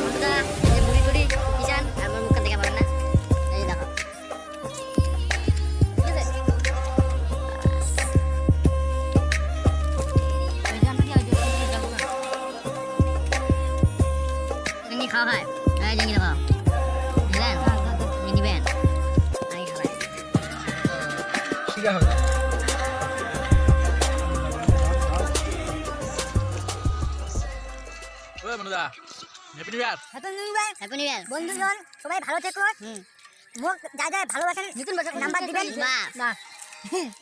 বন্ধুরা এই যে মুড়ি টুড়ি কিষান আর আমার মুখখান থেকে পাবেন না, এই যে দেখো, ঠিক আছে। চিংড়ি খাওয়া হয়, এই চিংড়ি দেখো, বুঝলেন, চিংড়ি নিবেন, আমি খাওয়াই। ঠিক আছে। ওই বন্ধুরা, happy new year. Happy new year, happy new year. বন্ধুজন সবাই ভালো থেকো। মুখ যা যা ভালোবাসেন নতুন বছর নাম্বার দিবেন। বাহ।